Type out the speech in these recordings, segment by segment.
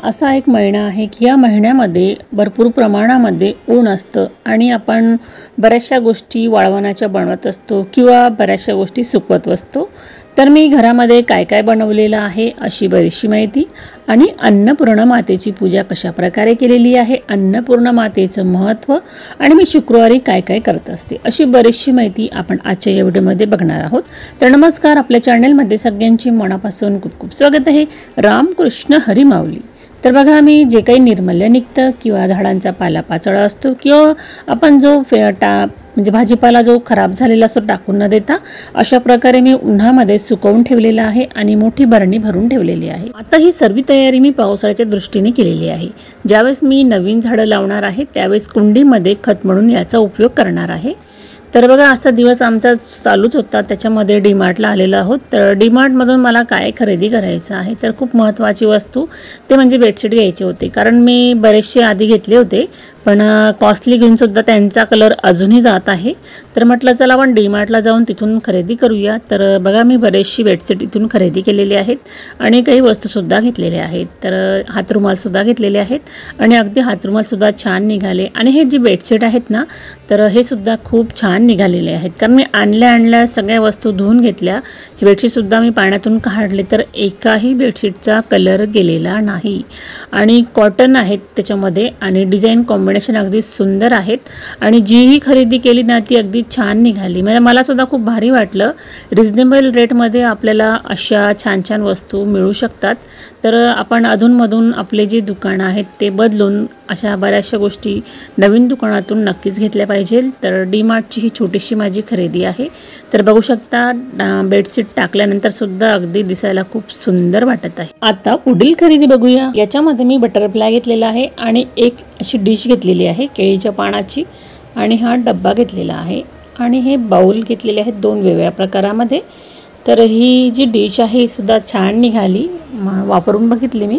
असा एक महिना आहे की या महिन्यामध्ये भरपूर प्रमाणामध्ये ऊन असतं आणि आपण बऱ्याचशा गोष्टी वाळवणाच्या बनवत असतो किंवा बऱ्याचशा गोष्टी सुकवत असतो। तर मी घरामध्ये काय काय बनवलेलं आहे अशी बरीचशी माहिती आणि अन्नपूर्णा मातेची पूजा कशा प्रकारे केलेली आहे, अन्नपूर्णा मातेचं महत्त्व आणि मी शुक्रवारी काय काय करत असते अशी बरीचशी माहिती आपण आजच्या या व्हिडिओमध्ये बघणार आहोत। तर नमस्कार, आपल्या चॅनलमध्ये सगळ्यांची मनापासून खूप खूप स्वागत आहे। रामकृष्ण हरी माऊली। तर बघा, मी जे काही निर्मल्य निघतं किंवा झाडांचा पालापाचोळा असतो किंवा आपण जो म्हणजे भाजीपाला जो खराब झालेला असतो टाकून न देता अशा प्रकारे मी उन्हामध्ये सुकवून ठेवलेला आहे आणि मोठी बरणी भरून ठेवलेली आहे। आता ही सर्व तयारी मी पावसाळ्याच्या दृष्टीने केलेली आहे। ज्यावेळेस मी नवीन झाडं लावणार आहे त्यावेळेस कुंडीमध्ये खत म्हणून याचा उपयोग करणार आहे। तर बघा, असा दिवस आमचा चालूच होता, त्याच्यामध्ये डीमार्टला आलेलो आहोत। तर डीमार्टमधून मला काय खरेदी करायचं आहे तर खूप महत्त्वाची वस्तू ते म्हणजे बेडशीट घ्यायचे होते, कारण मी बरेचसे आधी घेतले होते पण कॉस्टली घेऊन सुद्धा त्यांचा कलर अजूनही जात आहे। तर म्हटलं चला आपण डीमार्टला जाऊन तिथून खरेदी करूया। तर बघा, मी बरेचशी बेडशीट इथून खरेदी केलेली आहेत आणि काही वस्तूसुद्धा घेतलेल्या आहेत। तर हातरुमालसुद्धा घेतलेले आहेत आणि अगदी हातरुमालसुद्धा छान निघाले आणि हे जी बेडशीट आहेत ना तर हे सुद्धा खूप छान निघालेले आहेत, कारण मी आणल्या सगळ्या वस्तू धुवून घेतल्या। ही बेडशीटसुद्धा मी पाण्यातून काढले तर एकाही बेडशीटचा कलर गेलेला नाही आणि कॉटन आहेत त्याच्यामध्ये आणि डिझाईन कॉम्बिनेशन अगदी सुंदर आहेत आणि जीही खरेदी केली ना ती अगदी छान निघाली। म्हणजे मला सुद्धा खूप भारी वाटलं। रिजनेबल रेटमध्ये आपल्याला अशा छान छान वस्तू मिळू शकतात। तर आपण अधूनमधून आपले जे दुकानं आहेत ते बदलून अशा बऱ्याचशा गोष्टी नवीन दुकानातून नक्कीच घेतल्या पाहिजे। तर डीमार्टची ही छोटीशी माझी खरेदी आहे। तर बघू शकता, बेडशीट टाकल्यानंतर सुद्धा अगदी दिसायला खूप सुंदर वाटत आहे। आता पुढील खरेदी बघूया। याच्यामध्ये मी बटरफ्लाय घेतलेला आहे आणि एक अशी डिश घेतलेली आहे केळीच्या पानाची आणि हा डब्बा घेतलेला आहे आणि हे बाउल घेतलेले आहेत दोन वेगवेगळ्या प्रकारामध्ये। तर ही जी डिश आहे ही सुद्धा छान निघाली, वापरून बघितली मी।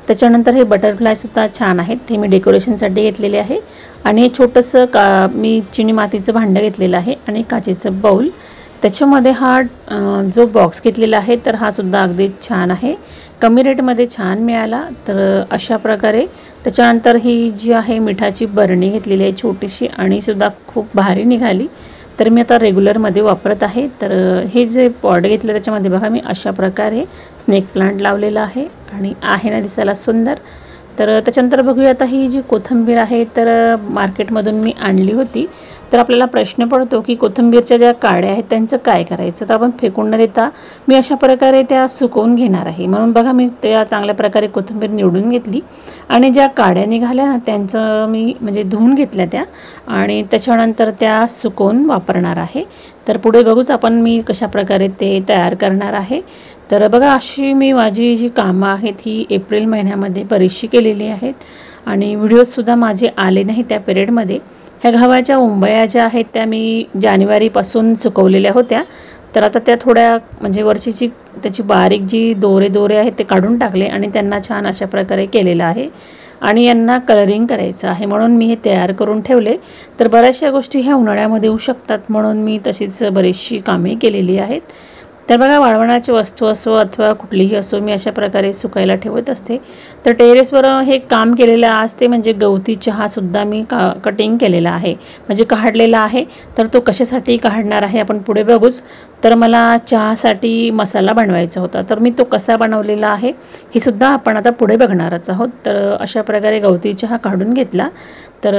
त्याच्यानंतर हे बटरफ्लाय सुद्धा छान आहेत, हे मी डेकोरेशनसाठी घेतलेले आहे आणि हे छोटंसं मी चिनी मातीचं भांडं घेतलेलं आहे आणि काचेचं बाउल। त्याच्यामध्ये हा जो बॉक्स घेतलेला आहे तर हा सुद्धा अगदी छान आहे, कमी रेटमध्ये छान मिळाला। तर अशा प्रकारे त्याच्यानंतर ही जी आहे मिठाची बरणी घेतलेली आहे छोटीशी आणि सुद्धा खूप भारी निघाली। तर मी आता रेग्युलरमध्ये वापरत आहे। तर हे जे पॉट घेतलं त्याच्यामध्ये बघा मी अशा प्रकारे स्नेक प्लांट लावलेला आहे आणि आहे ना दिसायला सुंदर। तर त्याच्यानंतर बघूया, आता ही जी कोथिंबीर आहे तर मार्केटमधून मी आणली होती। तर आपल्याला प्रश्न पडतो की कोथिंबीरच्या ज्या काड्या आहेत त्यांचं काय करायचं, तर आपण फेकून न देता मी अशा प्रकारे त्या सुकवून घेणार आहे। म्हणून बघा, मी त्या चांगल्या प्रकारे कोथिंबीर निवडून घेतली आणि ज्या काड्या निघाल्या ना त्यांचं मी म्हणजे धुवून घेतल्या त्या आणि त्याच्यानंतर त्या सुकवून वापरणार आहे। तर पुढे बघूच आपण मी कशा प्रकारे ते तयार करणार आहे। तर बघा, अशी मी माझी जी कामं आहेत ही एप्रिल महिन्यामध्ये बरीचशी केलेली आहेत आणि व्हिडिओजसुद्धा माझे आले नाही त्या पिरियडमध्ये। ह्या गव्हाच्या उंबया ज्या आहेत त्या मी जानेवारीपासून सुकवलेल्या होत्या। तर आता त्या थोड्या म्हणजे वरची त्याची बारीक जी दोरे आहेत ते काढून टाकले आणि त्यांना छान अशा प्रकारे केलेलं आहे आणि यांना कलरिंग करायचं आहे म्हणून मी हे तयार करून ठेवले। तर बऱ्याचशा गोष्टी ह्या उन्हाळ्यामध्ये होऊ शकतात म्हणून मी तशीच बरीचशी कामे केलेली आहेत। तर बघा, वाळवणाची वस्तू असो अथवा कुठलीही असो मी अशा प्रकारे सुकायला ठेवत असते। तर टेरेसवर हे काम केलेलं आज ते म्हणजे गवती चहासुद्धा मी कटिंग केलेला आहे, म्हणजे काढलेला आहे। तर तो कशासाठी काढणार आहे आपण पुढे बघूच। तर मला चहासाठी मसाला बनवायचा होता, तर मी तो कसा बनवलेला आहे हे सुद्धा आपण आता पुढे बघणारच आहोत। तर अशा प्रकारे गवती चहा काढून घेतला। तर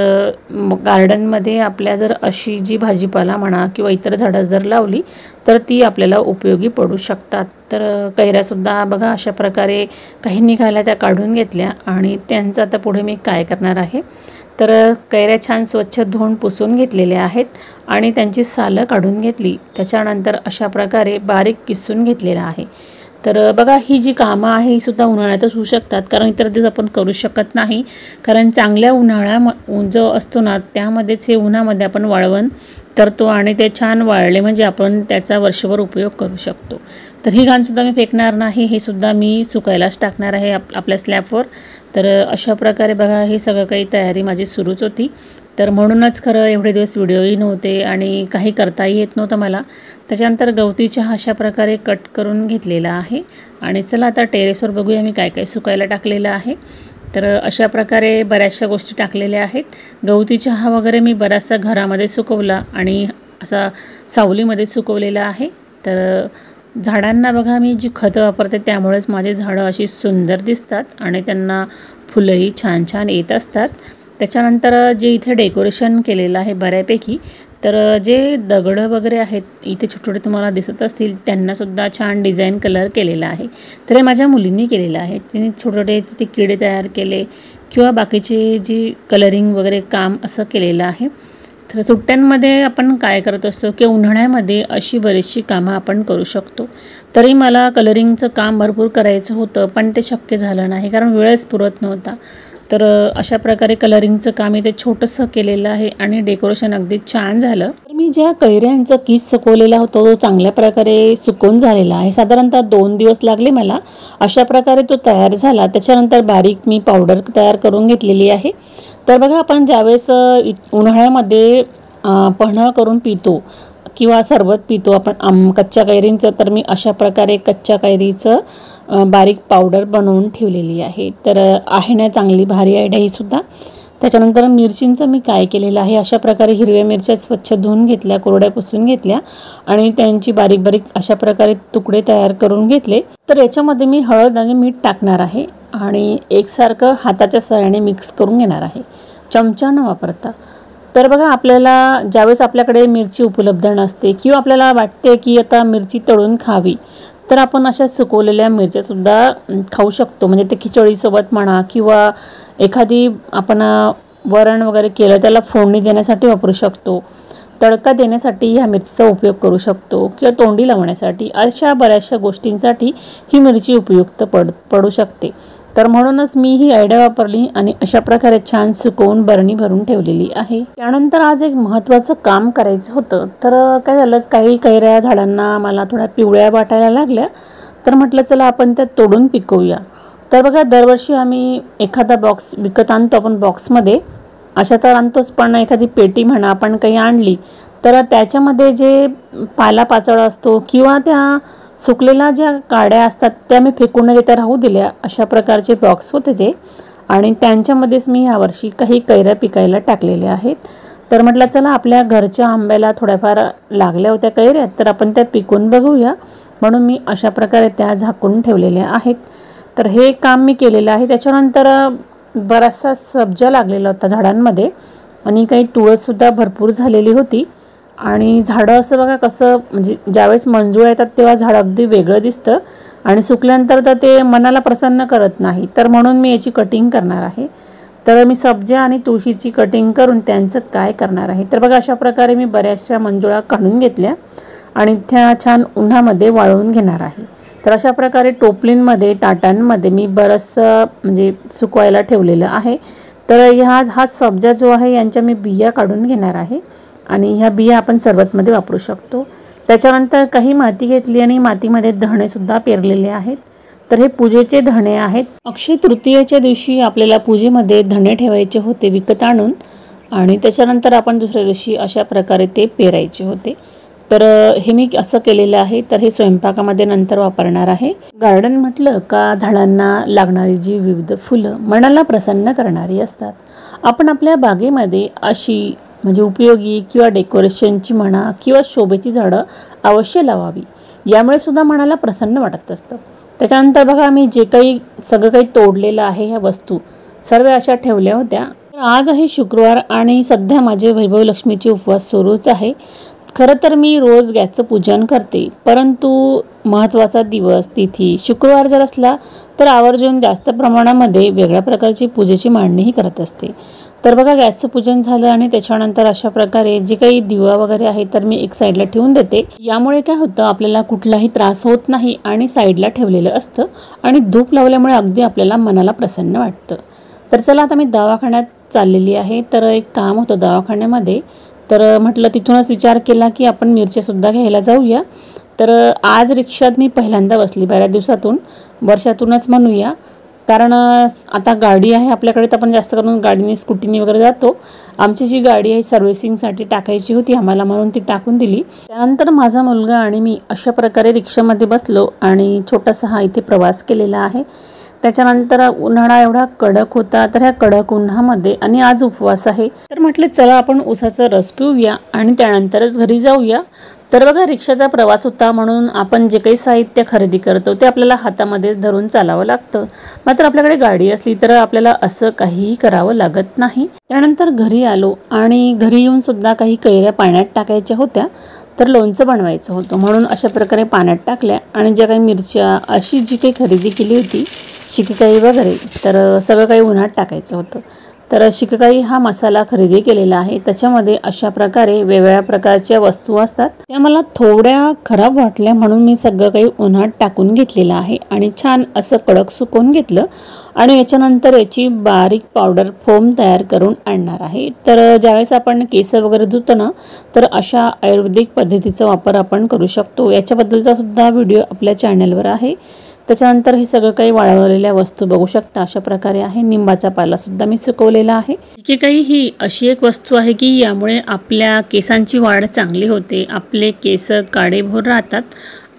गार्डनमध्ये आपल्या जर अशी जी भाजीपाला म्हणा किंवा इतर झाडं जर लावली तर ती आपल्याला उपयोगी पडू शकतात। तर कैऱ्यासुद्धा बघा अशा प्रकारे काही निघाल्या त्या काढून घेतल्या आणि त्यांचं आता पुढे मी काय करणार आहे तर कैऱ्या छान स्वच्छ धुवून पुसून घेतलेल्या आहेत आणि त्यांची सालं काढून घेतली। त्याच्यानंतर अशा प्रकारे बारीक किसून घेतलेला आहे। तर बघा, ही जी कामं आहे ही सुद्धा उन्हाळ्यातच होऊ शकतात, कारण इतर दिवस आपण करू शकत नाही, कारण चांगल्या उन्हाळा जो असतो ना त्यामध्येच हे उन्हामध्ये आपण वाळवण करतो आणि ते छान वाळले म्हणजे आपण त्याचा वर्षभर उपयोग करू शकतो। तर ही घाणसुद्धा मी फेकणार नाही, हे सुद्धा मी सुकायलाच टाकणार आहे आपल्या स्लॅबवर। तर अशा प्रकारे बघा, हे सगळं काही तयारी माझी सुरूच होती। तर म्हणूनच खरं एवढे दिवस व्हिडिओही नव्हते आणि काही करताही येत नव्हतं मला। त्याच्यानंतर गवती चहा अशा प्रकारे कट करून घेतलेला आहे आणि चला आता टेरेसवर बघूया मी काय काय सुकायला टाकलेलं आहे। तर अशा प्रकारे बऱ्याचशा गोष्टी टाकलेल्या आहेत. गवती चहा वगैरे मी बराचसा घरामध्ये सुकवला आणि असा सावलीमध्ये सुकवलेला आहे. तर झाडांना बघा मी जी खतं वापरते त्यामुळेच माझे झाडं अशी सुंदर दिसतात आणि त्यांना फुलंही छान छान येत असतात. त्याच्यानंतर जे इथे डेकोरेशन केलेलं आहे बऱ्यापैकी, तर जे दगडं वगैरे आहेत इथे छोटे छोटे तुम्हाला दिसत असतील, त्यांनासुद्धा छान डिझाईन कलर केलेला आहे. तर हे माझ्या मुलींनी केलेलं आहे. तिने छोटे छोटे तिथे किडे तयार केले किंवा बाकीचे जी कलरिंग वगैरे काम असं केलेलं आहे. तर सुट्ट्यांमध्ये आपण काय करत असतो की उन्हाळ्यामध्ये अशी बरीचशी कामं आपण करू शकतो. तरी मला कलरिंगचं काम भरपूर करायचं होतं, पण ते शक्य झालं नाही कारण वेळच पुरत नव्हता. तर अशा प्रकारे कलरिंगचं काम इथे छोटंसं केलेलं आहे आणि डेकोरेशन अगदी छान झालं. तर मी ज्या कैऱ्यांचं किस सुकवलेला होता तो चांगल्या प्रकारे सुकवून झालेला आहे. साधारणतः 2 दिवस लागले मला. अशा प्रकारे तो तयार झाला. त्याच्यानंतर बारीक मी पावडर तयार करून घेतलेली आहे. तर बघा आपण ज्यावेळेस उन्हाळ्यामध्ये पन्हं करून पितो किंवा सरबत पितो आपण कच्च्या कैरींचं, तर मी अशा प्रकारे कच्च्या कैरीचं बारीक पावडर बनवून ठेवलेली आहे. तर आहे ना चांगली भारी आयडिया ही सुद्धा. त्याच्यानंतर मिरचींचं मी काय केलेलं आहे, अशा प्रकारे हिरव्या मिरच्या स्वच्छ धुवून घेतल्या, कोरड्या पुसून घेतल्या आणि त्यांची बारीक बारीक अशा प्रकारे तुकडे तयार करून घेतले. तर याच्यामध्ये मी हळद आणि मीठ टाकणार आहे आणि एकसारखं हाताच्या सहाय्याने मिक्स करून घेणार आहे, चमचा न वापरता. तर बघा आपल्याला ज्यावेळेस आपल्याकडे मिरची उपलब्ध नसते किंवा आपल्याला वाटते की आता मिरची तळून खावी, तर आपण अशा सुकवलेल्या मिरच्यासुद्धा खाऊ शकतो. म्हणजे ते खिचडीसोबत म्हणा किंवा एखादी आपण वरण वगैरे केलं त्याला फोडणी देण्यासाठी वापरू शकतो, तडका देण्यासाठी ह्या मिरचीचा उपयोग करू शकतो किंवा तोंडी लावण्यासाठी, अशा बऱ्याचशा गोष्टींसाठी ही मिरची उपयुक्त पडू शकते. तर म्हणूनच मी ही आयडिया वापरली आणि अशा प्रकारे छान सुकवून बरणी भरून ठेवलेली आहे. त्यानंतर आज एक महत्त्वाचं काम करायचं होतं. तर काय झालं, काही कैऱ्या झाडांना मला थोड्या पिवळ्या वाटायला लागल्या. तर म्हटलं चला आपण त्या तोडून पिकवूया. तर बघा दरवर्षी आम्ही एखादा बॉक्स विकत आणतो आपण बॉक्समध्ये, अशा तर आणतोच, पण एखादी पेटी म्हणा आपण काही आणली तर त्याच्यामध्ये जे पालापाचोळा असतो किंवा त्या सुकलेल्या ज्या काड्या असतात त्या मी फेकून न देता राहू दिल्या. अशा प्रकारचे बॉक्स होते ते आणि त्यांच्यामध्येच मी यावर्षी काही कैऱ्या पिकायला टाकलेल्या आहेत. तर म्हटलं चला आपल्या घरच्या आंब्याला थोड्याफार लागल्या होत्या कैऱ्या, तर आपण त्या पिकून बघूया, म्हणून मी अशा प्रकारे त्या झाकून ठेवलेल्या आहेत. तर हे काम मी केलेलं आहे. त्याच्यानंतर बराचसा सब्जा लागलेला होता झाडांमध्ये आणि काही तुळससुद्धा भरपूर झालेली होती. आणि झाडं असं बघा कसं, म्हणजे ज्यावेळेस मंजुळा येतात तेव्हा झाड अगदी वेगळं दिसतं आणि सुकल्यानंतर तर ते मनाला प्रसन्न करत नाही. तर म्हणून मी याची कटिंग करणार आहे. तर मी सब्जा आणि तुळशीची कटिंग करून त्यांचं काय करणार आहे, तर बघा अशा प्रकारे मी बऱ्याचशा मंजुळा काढून घेतल्या आणि त्या छान उन्हामध्ये वाळवून घेणार आहे. तर अशा प्रकारे टोपलींमध्ये ताटांमध्ये मी बरंचसं म्हणजे सुकवायला ठेवलेलं आहे. तर हा सब्जा जो आहे यांच्या मी बिया काढून घेणार आहे आणि ह्या बिया आपण सरबतमध्ये वापरू शकतो. त्याच्यानंतर काही माती घेतली आणि मातीमध्ये धणेसुद्धा पेरलेले आहेत. तर हे पूजेचे धणे आहेत. अक्षय तृतीयेच्या दिवशी आपल्याला पूजेमध्ये धणे ठेवायचे होते विकत आणून आणि त्याच्यानंतर आपण दुसऱ्या दिवशी अशा प्रकारे ते पेरायचे होते. तर हे मी असं केलेलं आहे. तर हे स्वयंपाकामध्ये नंतर वापरणार आहे. गार्डन म्हटलं का झाडांना लागणारी जी विविध फुलं मनाला प्रसन्न करणारी असतात. आपण आपल्या बागेमध्ये अशी म्हणजे उपयोगी किंवा डेकोरेशनची म्हणा किंवा शोभेची झाडं अवश्य लावावी, यामुळे सुद्धा मनाला प्रसन्न वाटत असतं. त्याच्यानंतर बघा मी जे काही सगळं काही तोडलेलं आहे, ह्या वस्तू सर्व अशा ठेवल्या होत्या. तर आज आहे शुक्रवार आणि सध्या माझे वैभव लक्ष्मीचे उपवास सुरूच आहे. खरं तर मी रोज गॅसचं पूजन करते, परंतु महत्त्वाचा दिवस तिथी शुक्रवार जर असला तर आवर्जून जास्त प्रमाणामध्ये वेगळ्या प्रकारची पूजेची मांडणीही करत असते. तर बघा गॅसचं पूजन झालं आणि त्याच्यानंतर अशा प्रकारे जे काही दिवा वगैरे आहे तर मी एक साईडला ठेवून देते. यामुळे काय होतं, आपल्याला कुठलाही त्रास होत नाही आणि साईडला ठेवलेलं असतं आणि धूप लावल्यामुळे अगदी आपल्याला मनाला प्रसन्न वाटतं. तर चला आता मी दवाखान्यात चाललेली आहे. तर एक काम होतं दवाखान्यामध्ये, तर म्हटलं तिथूनच विचार केला की आपण मिरच्यासुद्धा घ्यायला जाऊया. तर आज रिक्षात मी पहिल्यांदा बसली बऱ्याच दिवसातून, वर्षातूनच म्हणूया, कारण आता गाडी आहे आपल्याकडे तर आपण जास्त करून गाडीने स्कूटीने वगैरे जातो. आमची जी गाडी आहे सर्व्हिसिंगसाठी टाकायची होती आम्हाला, म्हणून ती टाकून दिली. त्यानंतर माझा मुलगा आणि मी अशा प्रकारे रिक्षामध्ये बसलो आणि छोटासा हा इथे प्रवास केलेला आहे. त्याच्यानंतर उन्हाळा एवढा कडक होता, तर ह्या कडक उन्हामध्ये आणि आज उपवास आहे, तर म्हटले चला आपण उसाचा रस पिऊया आणि त्यानंतरच घरी जाऊया। तर बघा रिक्षाचा प्रवास होता म्हणून आपण जे काही साहित्य खरेदी करतो ते आपल्याला हातामध्ये धरून चालावं लागतं। मात्र आपल्याकडे गाडी असली तर आपल्याला असं काहीही करावं लागत नाही। त्यानंतर घरी आलो आणि घरी येऊन सुद्धा काही कैऱ्या पाण्यात टाकायच्या होत्या, तर लोणचं बनवायचं होतं म्हणून अशा प्रकारे पाण्यात टाकल्या आणि ज्या काही मिरच्या अशी जी काही खरेदी केली होती शिकेकाई वगैरे, तर सगळं काही उन्हात टाकायचं होतं। तर शिकेकाई हा मसाला खरेदी केलेला आहे, त्याच्यामध्ये अशा प्रकारे वेगवेगळ्या प्रकारच्या वस्तू असतात, त्या मला थोड्या खराब वाटल्या म्हणून मी सगळं काही उन्हात टाकून घेतलेलं आहे आणि छान असं कडक सुकवून घेतलं आणि याच्यानंतर याची बारीक पावडर फोम तयार करून आणणार आहे। तर ज्यावेळेस आपण केस वगैरे धुतो ना, तर अशा आयुर्वेदिक पद्धतीचा वापर आपण करू शकतो। याच्याबद्दलचा सुद्धा व्हिडिओ आपल्या चॅनलवर आहे। त्याच्यानंतर हे सगळं काही वाळवलेल्या वस्तू बघू शकता अशा प्रकारे आहे। निंबाचा पाला सुद्धा मी सुकवलेला आहे। शिकेकाई ही अशी एक वस्तू आहे की यामुळे आपल्या केसांची वाढ चांगली होते, आपले केस काळेभोर राहतात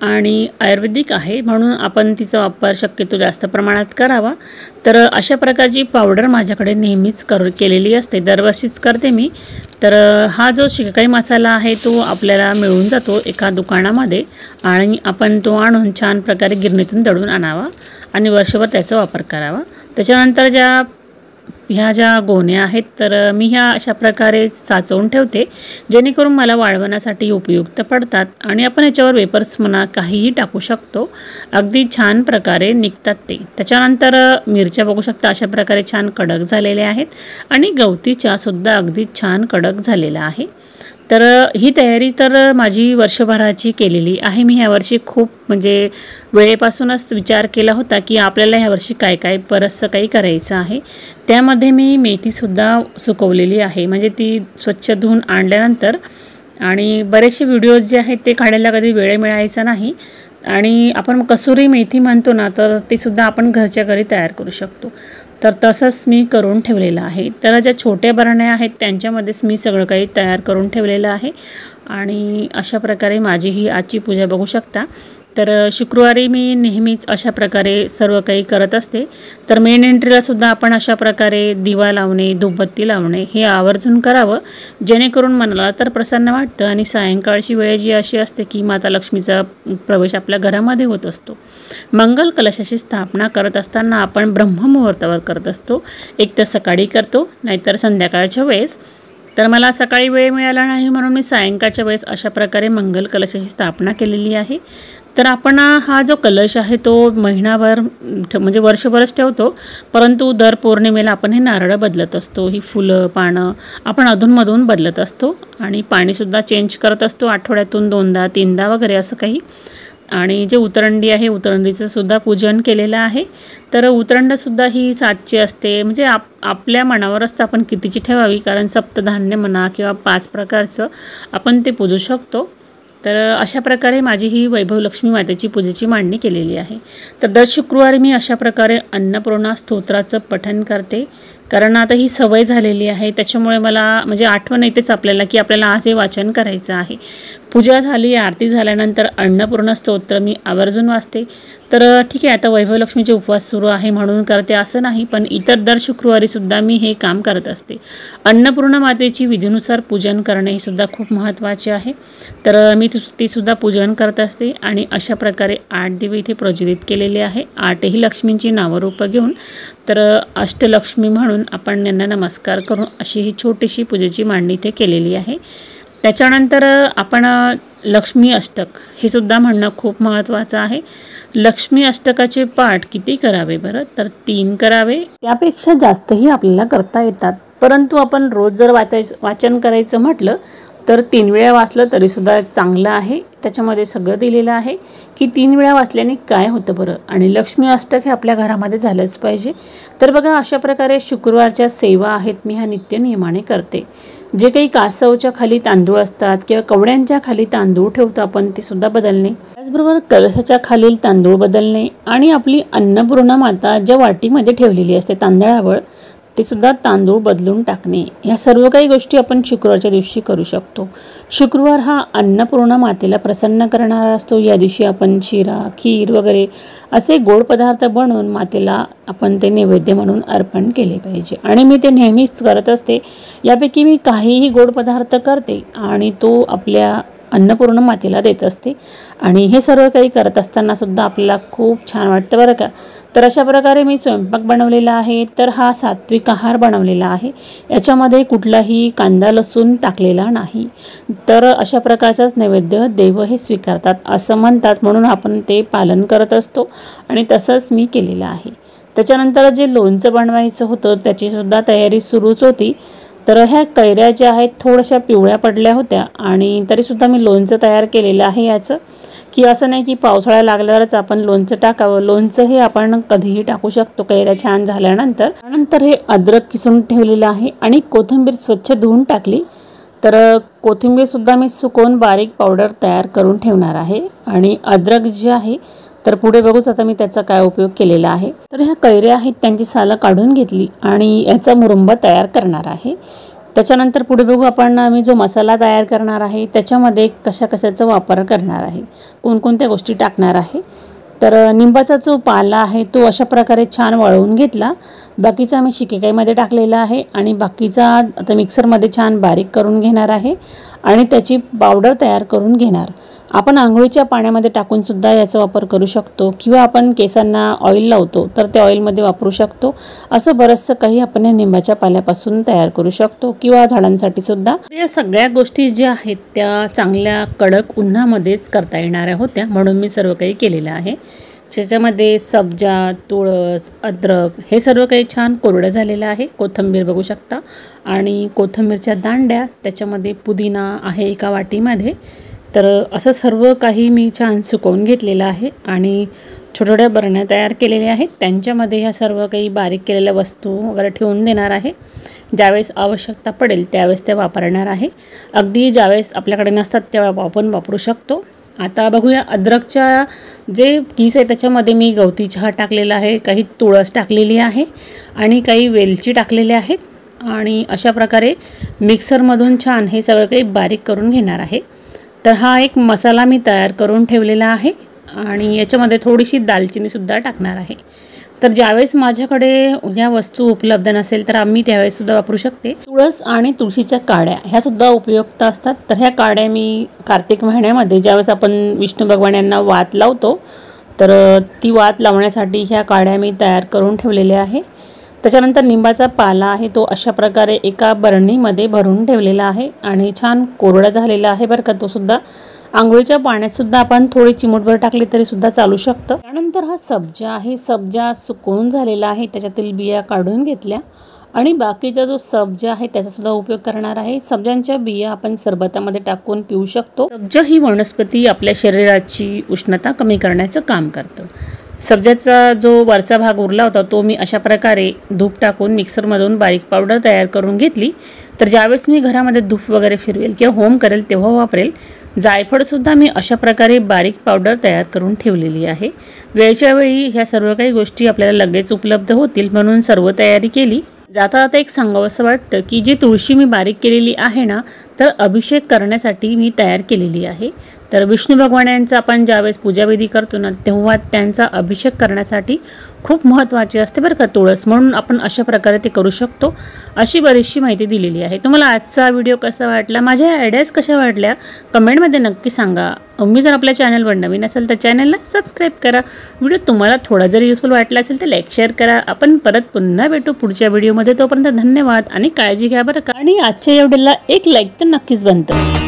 आणि आयुर्वेदिक आहे म्हणून आपण तिचा वापर शक्यतो जास्त प्रमाणात करावा। तर अशा प्रकारची पावडर माझ्याकडे नेहमीच केलेली असते, दरवर्षीच करते मी। तर हा जो शिकेकाई मसाला आहे तो आपल्याला मिळून जातो एका दुकानामध्ये आणि आपण तो आणून छान प्रकारे गिरणीतून दळून आणावा आणि वर्षभर त्याचा वापर करावा। त्याच्यानंतर ह्या ज्या गोण्या आहेत तर मी ह्या अशा प्रकारे साचवून ठेवते जेणेकरून मला वाळवण्यासाठी उपयुक्त पडतात आणि आपण याच्यावर वेपर्स म्हणा काहीही टाकू शकतो, अगदी छान प्रकारे निघतात ते। त्याच्यानंतर मिरच्या बघू शकता अशा प्रकारे छान कडक झालेल्या आहेत आणि गवती चहा सुद्धा अगदी छान कडक झालेला आहे। तर ही तयारी तर माझी वर्षभराची केलेली आहे। मी ह्यावर्षी खूप म्हणजे वेळेपासूनच विचार केला होता की आपल्याला ह्यावर्षी काय काय बरंचसं काही करायचं आहे। त्यामध्ये मी मेथीसुद्धा सुकवलेली आहे, म्हणजे ती स्वच्छ धुवून आणल्यानंतर, आणि बरेचसे व्हिडिओज जे आहेत ते काढायला कधी वेळ मिळायचा नाही आणि आपण कसुरी मेथी म्हणतो ना, तर ते सुद्धा आपण घरच्या घरी तयार करू शकतो। तर तसंच मी करून ठेवलेलं आहे। तर ज्या छोट्या बरण्या आहेत त्यांच्यामध्येच मी सगळं काही तयार करून ठेवलेलं आहे आणि अशा प्रकारे माझी ही आजची पूजा बघू शकता। तर शुक्रवारी मी नेहमीच अशा प्रकारे सर्व काही करत असते। तर मेन एंट्रीला सुद्धा आपण अशा प्रकारे दिवा लावणे, धूपबत्ती लावणे हे आवर्जून करावं, जेणेकरून मनाला तर प्रसन्न वाटतं आणि सायंकाळची वेळ जी अशी असते की माता लक्ष्मीचा प्रवेश आपल्या घरामध्ये होत असतो। मंगल कलशाची स्थापना करत असताना आपण ब्रह्ममुहूर्तावर करत असतो, एक तर सकाळी करतो नाहीतर संध्याकाळच्या वेळेस। तर मला सकाळी वेळ मिळाला नाही म्हणून मी सायंकाळच्या वेळेस अशा प्रकारे मंगल कलशाची स्थापना केलेली आहे। तर आपण हा जो कलश आहे तो महिनाभर म्हणजे वर्षभरच ठेवतो, परंतु दर पौर्णिमेला आपण हे नारळ बदलत असतो, ही फुलं पानं आपण अधूनमधून बदलत असतो आणि पाणीसुद्धा चेंज करत असतो आठवड्यातून 2दा 3दा वगैरे असं काही। आणि जे उतरंडी आहे उतरंडीचं सुद्धा पूजन केलेलं आहे। तर उतरंडसुद्धा ही 7ची असते, म्हणजे आपल्या मनावर असतं आपण कितीची ठेवावी, कारण सप्तधान्य म्हणा किंवा 5 प्रकारचं आपण ते पूजू शकतो। तर अशा प्रकारे माझी ही वैभव लक्ष्मी मातेची पूजेची मांडणी केलेली आहे। तर दर शुक्रवारी मी अशा प्रकारे अन्नपूर्णा स्तोत्राचं पठण करते, कारण आता ही सवय झालेली आहे, त्याच्यामुळे मला म्हणजे आठवण येतेच आपल्याला की आपल्याला आज हे वाचन करायचं आहे। पूजा झाली, आरती झाल्यानंतर अन्नपूर्णा स्तोत्र मी आवर्जून वाचते। तर ठीक आहे, आता वैभव लक्ष्मीचे उपवास सुरू आहे म्हणून करते असं नाही, पण इतर दर शुक्रवारी सुद्धा मी हे काम करत असते। अन्नपूर्णा मातेची विधीनुसार पूजन करणे हे सुद्धा खूप महत्त्वाचे आहे। तर मी ती सुद्धा पूजन करत असते आणि अशा प्रकारे 8 दिवे इथे प्रज्वलित केलेले आहे, 8ही लक्ष्मींची नावरूपं घेऊन। तर अष्टलक्ष्मी म्हणून आपण यांना नमस्कार करून अशी ही छोटीशी पूजेची मांडणी इथे केलेली आहे। त्याच्यानंतर आपण लक्ष्मी अष्टक हे सुद्धा म्हणणं खूप महत्त्वाचं आहे। लक्ष्मी अष्टकाचे पाठ किती करावे बरं, तर 3 करावे, त्यापेक्षा जास्तही आपल्याला करता येतात, परंतु आपण रोज जर वाचन करायचं म्हटलं तर 3 वेळा वाचलं तरीसुद्धा चांगलं आहे। त्याच्यामध्ये सगळं दिलेलं आहे की 3 वेळा वाचल्याने काय होतं बरं, आणि लक्ष्मी अष्टक हे आपल्या घरामध्ये झालंच पाहिजे। तर बघा अशा प्रकारे शुक्रवारच्या सेवा आहेत मी ह्या नित्य नियमाने करते। जे काही कासवच्या खाली तांदूळ असतात किंवा कवड्यांच्या खाली तांदूळ ठेवतो आपण ते सुद्धा बदलणे, त्याचबरोबर कलशाच्या खालील तांदूळ बदलणे आणि आपली अन्नपूर्णा माता ज्या वाटीमध्ये ठेवलेली असते तांदळावर सुद्धा तांदूळ बदलून टाकणे, ह्या सर्व काही गोष्टी आपण शुक्रवारच्या दिवशी करू शकतो। शुक्रवार हा अन्नपूर्णा मातेला प्रसन्न करणारा असतो। या दिवशी आपण शिरा, खीर वगैरे असे गोड पदार्थ बनवून मातेला आपण ते नैवेद्य म्हणून अर्पण केले पाहिजे आणि मी ते नेहमीच करत असते। यापैकी मी काहीही गोड पदार्थ करते आणि तो आपल्या अन्नपूर्णा मातेला देत असते आणि हे सर्व काही करत असताना सुद्धा आपल्याला खूप छान वाटतं बरं का। तर अशा प्रकारे मी स्वयंपाक बनवलेला आहे। तर हा सात्विक आहार बनवलेला आहे, याच्यामध्ये कुठलाही कांदा लसूण टाकलेला नाही। तर अशा प्रकारचाच नैवेद्य देव हे स्वीकारतात असं म्हणतात, म्हणून आपण ते पालन करत असतो आणि तसंच मी केलेलं आहे। त्याच्यानंतर जे लोणचं बनवायचं होतं त्याची सुद्धा तयारी सुरूच होती। तर ह्या कैऱ्या ज्या आहेत थोड्याशा पिवळ्या पडल्या होत्या आणि तरीसुद्धा मी लोणचं तयार केलेलं आहे याचं, की असं नाही की पावसाळा लागल्यावरच आपण लोणचं टाकावं। लोणचं हे आपण कधीही टाकू शकतो कैऱ्या छान झाल्यानंतर। त्यानंतर हे अद्रक किसून ठेवलेलं आहे आणि कोथिंबीर स्वच्छ धुवून टाकली। तर कोथिंबीरसुद्धा मी सुकवून बारीक पावडर तयार करून ठेवणार आहे आणि अद्रक जे आहे तर पुढे बघूच आता मी त्याचा काय उपयोग केलेला आहे। तर ह्या कैऱ्या आहेत त्यांची सालं काढून घेतली आणि याचा मुरंबा तयार करणार आहे। त्याच्यानंतर पुढे बघू आपण मी जो मसाला तयार करणार आहे त्याच्यामध्ये कशाचा वापर करणार आहे, कोणकोणत्या गोष्टी टाकणार आहे। तर निंबाचा जो पाला आहे तो अशा प्रकारे छान वाळवून घेतला, बाकीचा मी शिकेकाईमध्ये टाकलेला आहे आणि बाकीचा आता मिक्सरमध्ये छान बारीक करून घेणार आहे आणि त्याची पावडर तयार करून घेणार। आपण आंघोळीच्या पाण्यामध्ये टाकून सुद्धा याचा वापर करू शकतो किंवा आपण केसांना ऑइल लावतो तर त्या ऑइलमध्ये वापरू शकतो। असं बरंचसं काही आपण या निंबाच्या पाल्यापासून तयार करू शकतो किंवा झाडांसाठी सुद्धा। या सगळ्या गोष्टी ज्या आहेत त्या चांगल्या कडक उन्हामध्येच करता येणाऱ्या होत्या, म्हणून मी सर्व काही केलेलं आहे। त्याच्यामध्ये सब्जा, तुळस, अद्रक हे सर्व काही छान कोरडं झालेलं आहे। कोथिंबीर बघू शकता आणि कोथिंबीरच्या दांड्या, त्याच्यामध्ये पुदिना आहे एका वाटीमध्ये। तर असं सर्व काही मी छान सुकवून घेतलेलं आहे आणि छोट्या बरण्या तयार केलेल्या आहेत, त्यांच्यामध्ये ह्या सर्व काही बारीक केलेल्या वस्तू वगैरे ठेवून देणार आहे। ज्यावेळेस आवश्यकता पडेल त्यावेळेस ते वापरणार आहे, अगदी ज्यावेळेस आपल्याकडे नसतात तेव्हा आपण वापरू शकतो। आता बघूया अद्रकच्या जे किस आहे त्याच्यामध्ये मी गवती चहा टाकलेला आहे, काही तुळस टाकलेली आहे आणि काही वेलची टाकलेल्या आहेत आणि अशा प्रकारे मिक्सरमधून छान हे सगळं काही बारीक करून घेणार आहे। तर हा एक मसाला मी तयार करून ठेवलेला आहे आणि याच्यामध्ये थोडीशी दालचिनीसुद्धा टाकणार आहे। तर ज्यावेळेस माझ्याकडे ह्या वस्तू उपलब्ध नसेल तर आम्ही त्यावेळेससुद्धा वापरू शकते। तुळस आणि तुळशीच्या काड्या ह्यासुद्धा उपयुक्त असतात। तर ह्या काड्या मी कार्तिक महिन्यामध्ये ज्यावेळेस आपण विष्णू भगवान यांना वात लावतो तर ती वात लावण्यासाठी ह्या काड्या मी तयार करून ठेवलेल्या आहे। त्याच्यानंतर निंबाचा पाला आहे तो अशा प्रकारे एका बरणीमध्ये भरून ठेवलेला आहे आणि छान कोरडा झालेला आहे बरं का। तो सुद्धा आंघोळीच्या पाण्यात सुद्धा आपण थोडी चिमूटभर टाकली तरी सुद्धा चालू शकतं। त्यानंतर हा सब्जा आहे, सब्जा सुकवून झालेला आहे, त्याच्यातील बिया काढून घेतल्या आणि बाकीचा जो सब्जा आहे त्याचा सुद्धा उपयोग करणार आहे। सब्जांच्या बिया आपण सरबतामध्ये टाकून पिऊ शकतो। सब्जा ही वनस्पती आपल्या शरीराची उष्णता कमी करण्याचं काम करतं। सब्जाचा जो वरचा भाग उरला होता तो मी अशा प्रकारे धूप टाकून मिक्सरमधून बारीक पावडर तयार करून घेतली। तर ज्यावेळेस मी घरामध्ये धूप वगैरे फिरवेल किंवा होम करेल तेव्हा वापरेल। जायफळसुद्धा मी अशा प्रकारे बारीक पावडर तयार करून ठेवलेली आहे। वेळच्या वेळी ह्या सर्व काही गोष्टी आपल्याला लगेच उपलब्ध होतील म्हणून सर्व तयारी केली। जाता जाता एक सांगावंसं वाटतं की जी तुळशी मी बारीक केलेली आहे ना तर अभिषेक करण्यासाठी मी तयार केलेली आहे। तर विष्णू भगवान यांचा आपण ज्यावेळेस पूजाविधी करतो ना तेव्हा त्यांचा अभिषेक करण्यासाठी खूप महत्त्वाची असते बरं का तुळस, म्हणून आपण अशा प्रकारे ते करू शकतो। अशी बरीचशी माहिती दिलेली आहे। तुम्हाला आजचा व्हिडिओ कसा वाटला, माझ्या आयडियाज कशा वाटल्या कमेंटमध्ये नक्की सांगा। मी जर आपल्या चॅनलवर नवीन असेल तर चॅनलला सबस्क्राईब करा। व्हिडिओ तुम्हाला थोडा जरी युजफुल वाटला असेल तर लाईक शेअर करा। आपण परत पुन्हा भेटू पुढच्या व्हिडिओमध्ये, तोपर्यंत धन्यवाद आणि काळजी घ्या बरं का। आणि आजच्या व्हिडिओला एक लाईक तर नक्कीच बनतं।